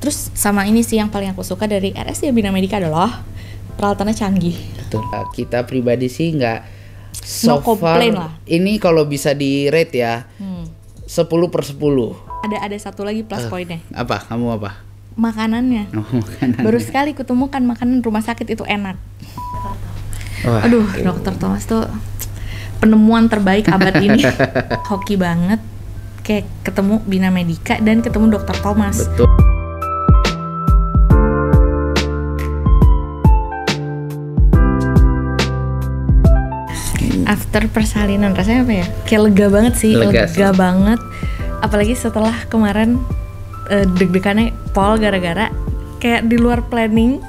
Terus sama ini sih yang paling aku suka dari RSJ Bina Medica adalah peralatannya canggih. Betul. Kita pribadi sih nggak No so complain far. lah. Ini kalau bisa di rate ya 10/10. Ada satu lagi plus poinnya. Apa? Kamu apa? Makanannya. Oh, makanan. Baru sekali kutemukan makanan rumah sakit itu enak. Wah, Aduh, Dokter Thomas tuh penemuan terbaik abad ini. Hoki banget. Kayak ketemu Bina Medica dan ketemu Dokter Thomas. betul. After persalinan rasanya apa ya? Kayak lega banget sih, Lega sih. banget. Apalagi setelah kemarin deg-degannya pol gara-gara kayak di luar planning.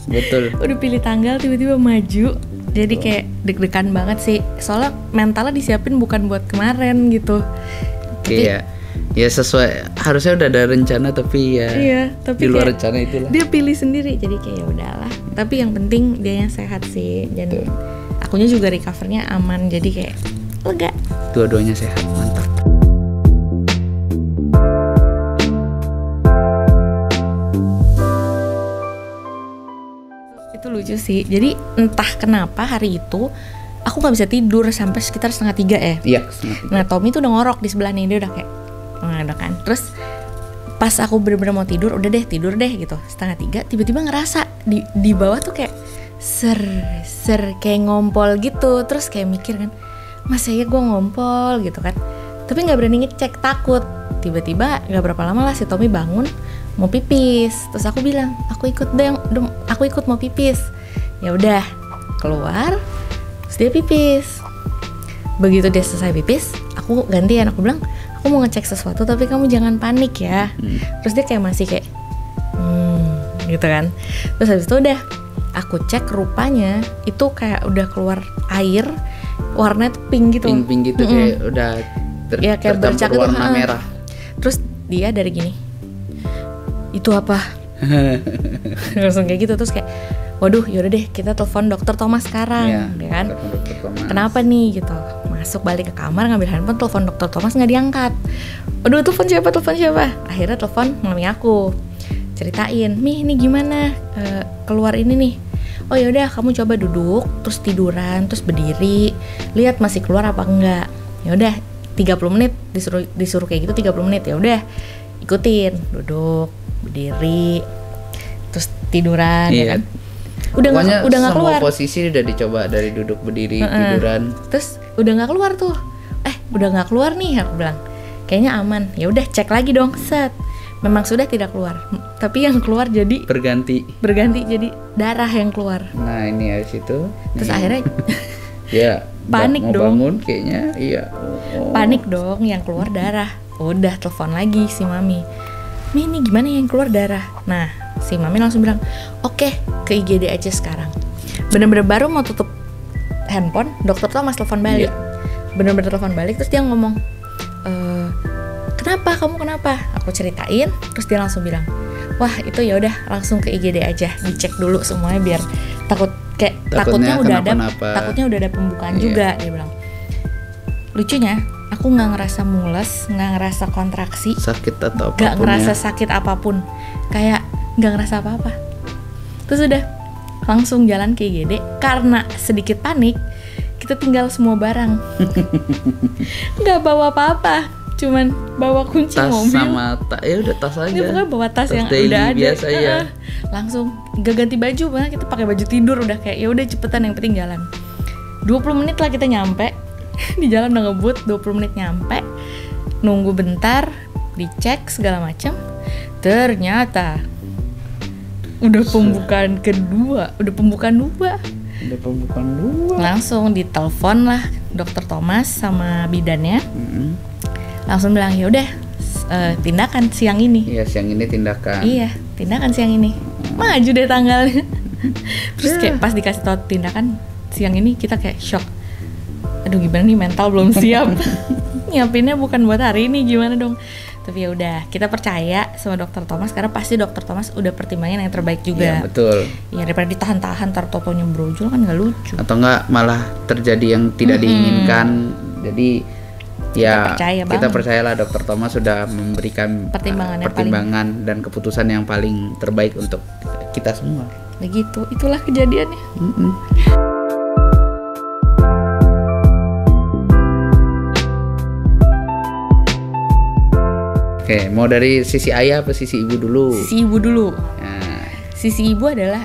Betul. Udah pilih tanggal tiba-tiba maju. Jadi kayak deg-degan banget sih. Soalnya mentalnya disiapin bukan buat kemarin gitu. Oke ya. Ya sesuai, harusnya udah ada rencana tapi ya Iya, tapi di luar kayak rencana itulah. dia pilih sendiri. Jadi kayak ya udahlah. Tapi yang penting dia yang sehat sih. Dan akunya juga recovernya aman. Jadi kayak lega. Dua-duanya sehat, mantap. Itu lucu sih. Jadi entah kenapa hari itu aku nggak bisa tidur sampai sekitar 2:30 ya. Iya. Nah Tommy tuh udah ngorok di sebelah nih, dia udah kayak udah kan. Terus pas aku bener-bener mau tidur, udah deh tidur deh gitu 2:30, tiba-tiba ngerasa di bawah tuh kayak ser kayak ngompol gitu. Terus kayak mikir kan, masa ya gue ngompol gitu kan. Tapi nggak berani ngecek, takut. Tiba-tiba nggak berapa lama lah si Tommy bangun mau pipis. Terus aku bilang, aku ikut mau pipis. Ya udah keluar, terus dia pipis. Begitu dia selesai pipis, aku gantian, aku bilang aku mau ngecek sesuatu tapi kamu jangan panik ya. Terus dia kayak masih kayak gitu kan. Terus habis itu udah aku cek, rupanya itu kayak udah keluar air warnanya tuh pink gitu. Pink gitu kayak udah Ya, kayak tercampur bercak itu, warna merah. Terus dia dari gini, itu apa? Langsung kayak gitu. Terus kayak waduh yaudah deh kita telepon Dokter Thomas sekarang. Iya, Ya kan, telepon Dokter Thomas. kenapa nih gitu. Masuk balik ke kamar ngambil handphone, telepon Dokter Thomas nggak diangkat. Waduh telepon siapa? Akhirnya telepon mami aku, ceritain, "Mi ini gimana, keluar ini nih." Oh yaudah kamu coba duduk, terus tiduran, terus berdiri, lihat masih keluar apa enggak. Yaudah 30 menit disuruh kayak gitu 30 menit. Ya udah ikutin, duduk, berdiri, terus tiduran. Ya Iya. kan udah nggak keluar. Semua posisi udah dicoba, dari duduk, berdiri, tiduran. Terus udah nggak keluar tuh. Udah nggak keluar nih, aku bilang. Kayaknya aman. Ya udah cek lagi dong. Set. Memang sudah tidak keluar. Tapi yang keluar jadi Berganti. jadi darah yang keluar. Nah ini habis itu. Terus nih. akhirnya Ya panik mau dong. bangun kayaknya. Iya. panik dong, yang keluar darah. Udah telepon lagi si mami. "Mi ini gimana yang keluar darah?" Nah si mami langsung bilang, "Oke, ke IGD aja sekarang." Bener-bener baru mau tutup handphone, Dokter Thomas telepon balik. Bener-bener telepon balik, terus dia ngomong, "Kenapa? Kamu kenapa?" Aku ceritain, terus dia langsung bilang, "Wah itu ya udah langsung ke IGD aja, dicek dulu semuanya biar takutnya udah ada pembukaan juga." Dia bilang. Lucunya, aku nggak ngerasa mules, nggak ngerasa kontraksi, Sakit atau apapun. nggak ngerasa ya. sakit apapun, kayak nggak ngerasa apa-apa. Terus udah langsung jalan ke IGD. Karena sedikit panik, kita tinggal semua barang, nggak bawa apa-apa, cuman bawa kunci Tas mobil sama ya udah tas aja. Ya pokoknya bawa tas yang daily udah ada. biasa ya. Langsung gak ganti baju, bahkan kita pakai baju tidur, udah kayak ya udah cepetan, yang penting jalan. 20 menit lah kita nyampe. Di jalan udah ngebut, 20 menit nyampe. Nunggu bentar, dicek segala macam. Ternyata udah pembukaan kedua. Udah pembukaan dua. Langsung ditelepon lah Dokter Thomas sama bidannya. Langsung bilang, "Ya udah tindakan siang ini." Iya, siang ini tindakan. Iya, tindakan siang ini. Maju deh tanggalnya. Terus kayak pas dikasih tau tindakan siang ini, kita kayak shock. Aduh gimana nih, mental belum siap. Nyiapinnya bukan buat hari ini, gimana dong. Tapi ya udah, kita percaya sama Dokter Thomas karena pasti Dokter Thomas udah pertimbangan yang terbaik juga. Iya, betul. Ya daripada ditahan-tahan tar totonya brojol kan nggak lucu. Atau enggak malah terjadi yang tidak diinginkan. Jadi Ya, percaya kita banget. percayalah Dokter Thomas sudah memberikan pertimbangan dan keputusan yang paling terbaik untuk kita semua. Begitu, itulah kejadiannya. Oke, mau dari sisi ayah apa sisi ibu dulu? Sisi ibu dulu. Nah, Sisi ibu adalah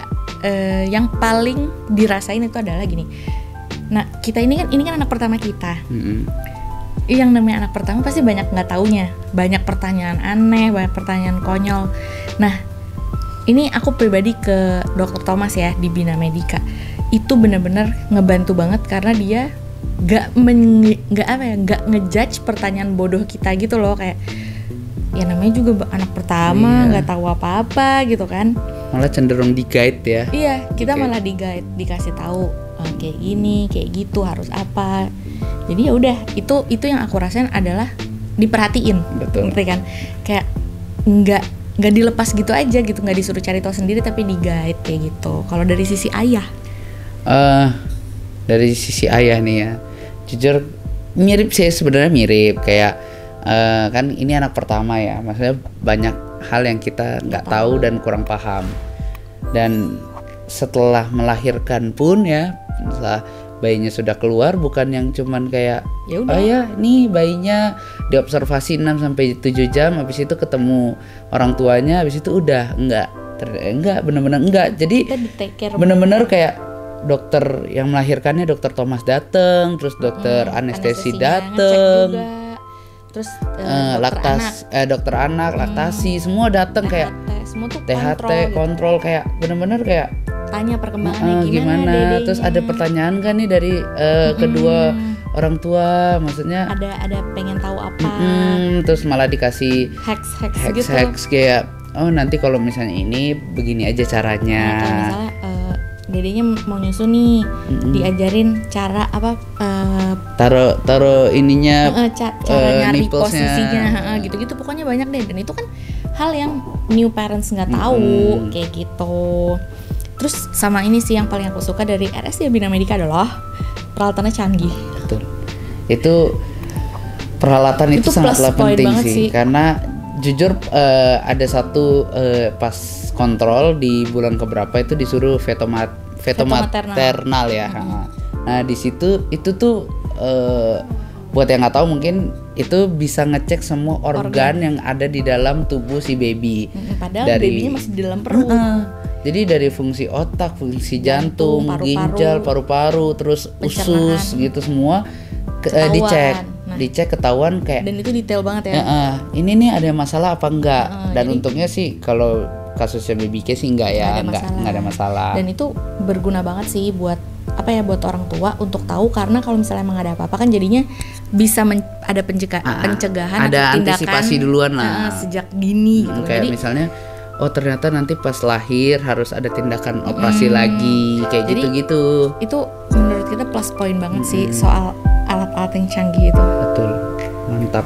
yang paling dirasain itu adalah gini. Nah, kita ini kan anak pertama kita. Yang namanya anak pertama pasti banyak nggak taunya, banyak pertanyaan aneh, banyak pertanyaan konyol. Nah, ini aku pribadi ke Dokter Thomas ya di Bina Medica, itu benar-benar ngebantu banget karena dia nggak ngejudge pertanyaan bodoh kita gitu loh, kayak ya namanya juga anak pertama nggak tahu apa-apa gitu kan. Malah cenderung di guide ya. Iya, kita malah di guide, dikasih tahu kayak gini, kayak gitu harus apa. Jadi ya udah, itu yang aku rasain adalah diperhatiin. Betul. Ngerti kan? Kayak nggak dilepas gitu aja gitu, nggak disuruh cari tahu sendiri tapi di guide kayak gitu. Kalau dari sisi ayah? Dari sisi ayah nih ya, jujur mirip sih sebenarnya, mirip kayak kan ini anak pertama ya, maksudnya banyak hal yang kita nggak tahu dan kurang paham. Dan setelah melahirkan pun ya, setelah bayinya sudah keluar, bukan yang cuman kayak oh ya nih bayinya diobservasi 6 sampai 7 jam, habis itu ketemu orang tuanya, habis itu udah enggak benar-benar enggak. Jadi benar-benar kayak dokter yang melahirkannya Dokter Thomas datang, terus dokter anestesi datang, terus dokter anak laktasi semua datang, kayak semua tuh THT kontrol kayak benar-benar kayak tanya perkembangannya gimana, terus ada pertanyaan kan nih dari kedua orang tua, maksudnya ada pengen tahu apa, terus malah dikasih hacks kayak oh nanti kalau misalnya ini begini aja caranya. Nah, kalau misalnya dedenya mau nyusu nih, diajarin cara apa taruh ininya cara nyari posisinya gitu-gitu, pokoknya banyak deh. Dan itu kan hal yang new parents nggak tahu kayak gitu. Terus sama ini sih yang paling aku suka dari RSUD Bina Medica adalah peralatannya canggih. Betul. Itu peralatan itu sangatlah penting sih. Karena jujur ada satu pas kontrol di bulan keberapa itu disuruh fetomaternal ya. Nah di situ itu tuh buat yang nggak tahu mungkin itu bisa ngecek semua organ yang ada di dalam tubuh si baby. Padahal babynya masih di dalam perut. Jadi dari fungsi otak, fungsi jantung, ginjal, paru-paru, terus usus gitu semua dicek ketahuan kayak. Dan itu detail banget ya. Ini nih ada masalah apa enggak? Dan untungnya sih kalau kasusnya baby case sih enggak ya, enggak ada masalah. Dan itu berguna banget sih buat buat orang tua untuk tahu, karena kalau misalnya emang ada apa-apa kan jadinya bisa ada pencegahan ada atau tindakan antisipasi duluan lah sejak dini gitu. Kayak jadi misalnya oh ternyata nanti pas lahir harus ada tindakan operasi lagi kayak gitu-gitu. Itu menurut kita plus point banget sih soal alat-alat yang canggih itu. Betul, mantap.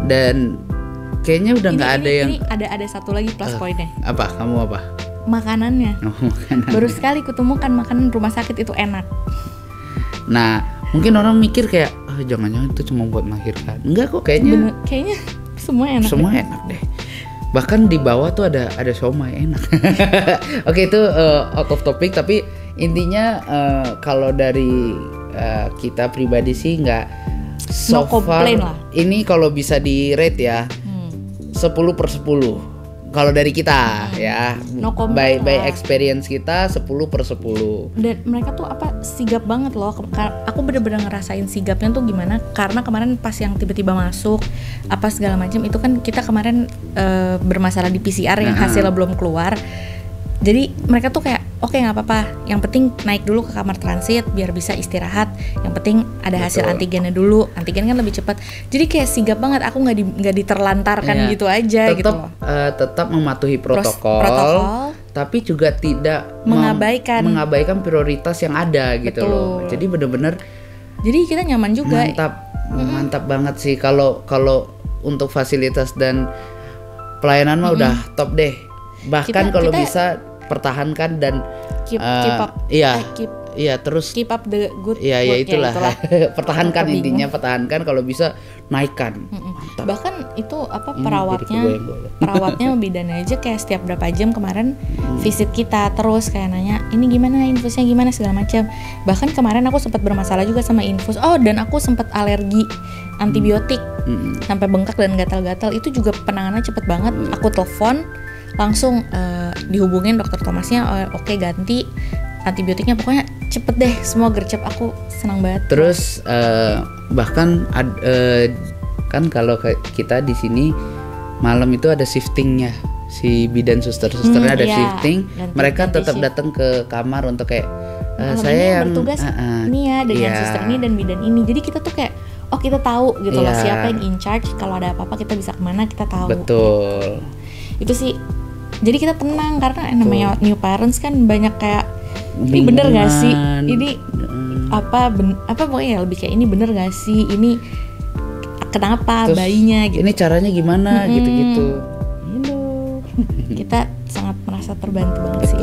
Dan kayaknya udah nggak ada yang ini ada satu lagi plus pointnya. Apa? Kamu apa? Makanannya. Baru sekali kutemukan makanan rumah sakit itu enak. Nah, mungkin orang mikir kayak jangan-jangan itu cuma buat melahirkan. Enggak kok, kayaknya semua enak. Semua enak deh. Bahkan di bawah tuh ada siomay enak. Oke, itu out of topic, tapi intinya kalau dari kita pribadi sih nggak so far ini kalau bisa di rate ya 10/10 kalau dari kita ya, by experience kita 10/10. Dan mereka tuh sigap banget loh. Aku bener-bener ngerasain sigapnya tuh gimana, karena kemarin pas yang tiba-tiba masuk apa segala macam itu kan kita kemarin bermasalah di PCR yang hasilnya belum keluar. Jadi mereka tuh kayak oke, nggak apa-apa, yang penting naik dulu ke kamar transit biar bisa istirahat, yang penting ada hasil antigennya dulu, antigen kan lebih cepat. Jadi kayak sigap banget, aku nggak diterlantarkan gitu aja. Tetap, gitu loh. Tetap mematuhi protokol, tapi juga tidak mengabaikan prioritas yang ada gitu. Betul. Loh. Jadi benar-benar jadi kita nyaman juga. Mantap banget sih kalau untuk fasilitas dan pelayanan mah udah top deh. Bahkan kalau bisa pertahankan dan keep up, iya keep terus keep up the good iya work, itulah, pertahankan, Aku intinya pertahankan, kalau bisa naikkan. Mantap. Bahkan itu apa Ini jadi kegoyang-goyang. perawatnya bidannya aja kayak setiap berapa jam kemarin visit kita terus kayak nanya ini gimana infusnya gimana segala macam. Bahkan kemarin aku sempat bermasalah juga sama infus. Oh, dan aku sempat alergi antibiotik sampai bengkak dan gatal-gatal. Itu juga penanganannya cepet banget. Aku telepon langsung dihubungin dokter Thomasnya, oke ganti antibiotiknya, pokoknya cepet deh, semua gercep. Aku senang banget. Terus bahkan kan kalau kita di sini malam itu ada shiftingnya, si bidan susternya ada iya, shifting, mereka ganti tetap shift. datang ke kamar untuk kayak Malam saya ini yang bertugas ini ya dengan iya. suster ini dan bidan ini. Jadi kita tuh kayak kita tahu gitu loh Iya. siapa yang in charge, kalau ada apa-apa kita bisa kemana, kita tahu. Betul. Itu sih. Jadi kita tenang karena namanya new parents kan banyak kayak ini bener gak sih? Ini apa pokoknya ya lebih kayak ini bener gak sih? Ini kenapa Terus, bayinya gitu. ini caranya gimana gitu-gitu. Kita sangat merasa terbantu banget sih.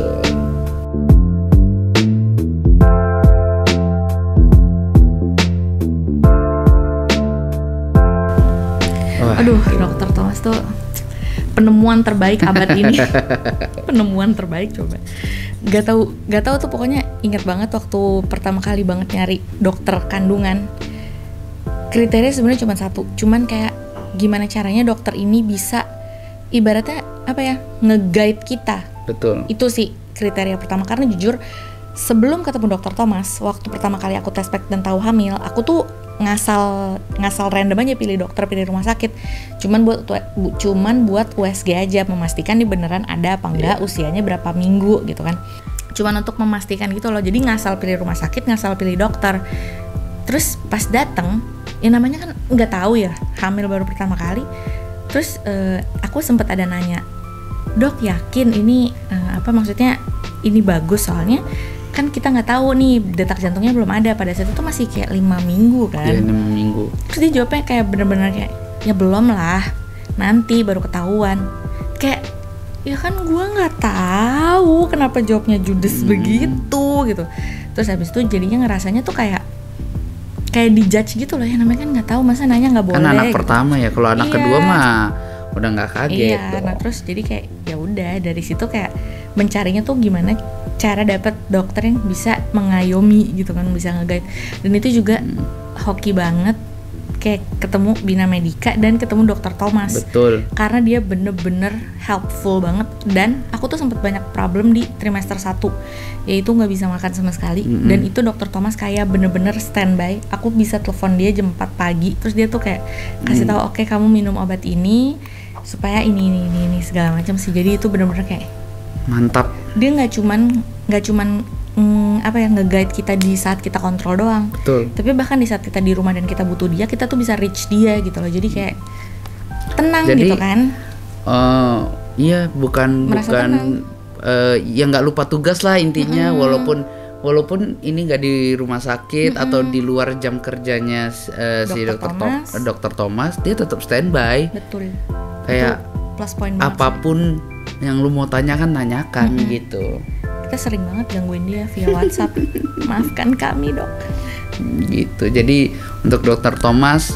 Aduh, Dokter Thomas tuh penemuan terbaik abad ini. Penemuan terbaik coba. Gak tahu tuh, pokoknya ingat banget waktu pertama kali banget nyari dokter kandungan. Kriteria sebenarnya cuma satu, cuman kayak gimana caranya dokter ini bisa ibaratnya apa ya, nge-guide kita. Betul. Itu sih kriteria pertama, karena jujur sebelum ketemu Dokter Thomas, waktu pertama kali aku tes pack dan tahu hamil, aku tuh ngasal random aja pilih dokter, pilih rumah sakit, cuman buat USG aja, memastikan nih beneran ada apa enggak, usianya berapa minggu gitu kan, cuman untuk memastikan gitu loh. Jadi ngasal pilih rumah sakit, ngasal pilih dokter. Terus pas dateng, ya namanya kan nggak tahu ya, hamil baru pertama kali. Terus aku sempet ada nanya, dok yakin ini maksudnya ini bagus, soalnya kan kita nggak tahu nih detak jantungnya belum ada pada saat itu, masih kayak 5 minggu kan. Iya, 5 minggu. Terus dia jawabnya kayak bener-bener kayak ya belum lah, nanti baru ketahuan. Kayak ya kan gue nggak tahu kenapa jawabnya judes begitu gitu. Terus habis itu jadinya ngerasanya tuh kayak dijudge gitu loh ya, namanya kan nggak tahu, masa nanya nggak boleh. Kan anak gitu. pertama ya, kalau anak kedua mah udah nggak kaget. Iya, nah terus jadi kayak ya udah dari situ kayak mencarinya tuh gimana cara dapat dokter yang bisa mengayomi gitu kan, bisa nge-guide. Dan itu juga hoki banget kayak ketemu Bina Medica dan ketemu Dokter Thomas. Betul. Karena dia bener-bener helpful banget, dan aku tuh sempet banyak problem di trimester 1, yaitu nggak bisa makan sama sekali. Dan itu Dokter Thomas kayak bener-bener standby. Aku bisa telepon dia jam 4 pagi, terus dia tuh kayak kasih tahu, oke, kamu minum obat ini supaya ini segala macam sih. Jadi itu bener-bener kayak mantap. Dia nggak cuman nge-guide kita di saat kita kontrol doang. Betul. Tapi bahkan di saat kita di rumah dan kita butuh dia, kita tuh bisa reach dia gitu loh. Jadi kayak tenang gitu kan. Iya, bukan ya nggak lupa tugas lah intinya. Walaupun ini nggak di rumah sakit atau di luar jam kerjanya si Dokter Thomas, dia tetap standby. Betul. Kayak itu plus point banget apapun sih. Yang lu mau tanyakan, nanyakan gitu. Kita sering banget gangguin dia via WhatsApp. Maafkan kami, Dok. Gitu. Jadi untuk Dokter Thomas,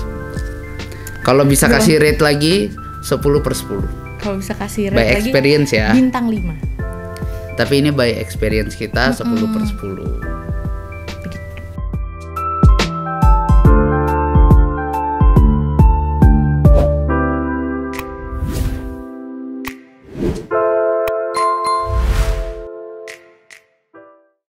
kalau bisa kasih rate lagi 10/10. Kalau bisa kasih rate by lagi experience ya. bintang 5. Tapi ini by experience kita 10/10.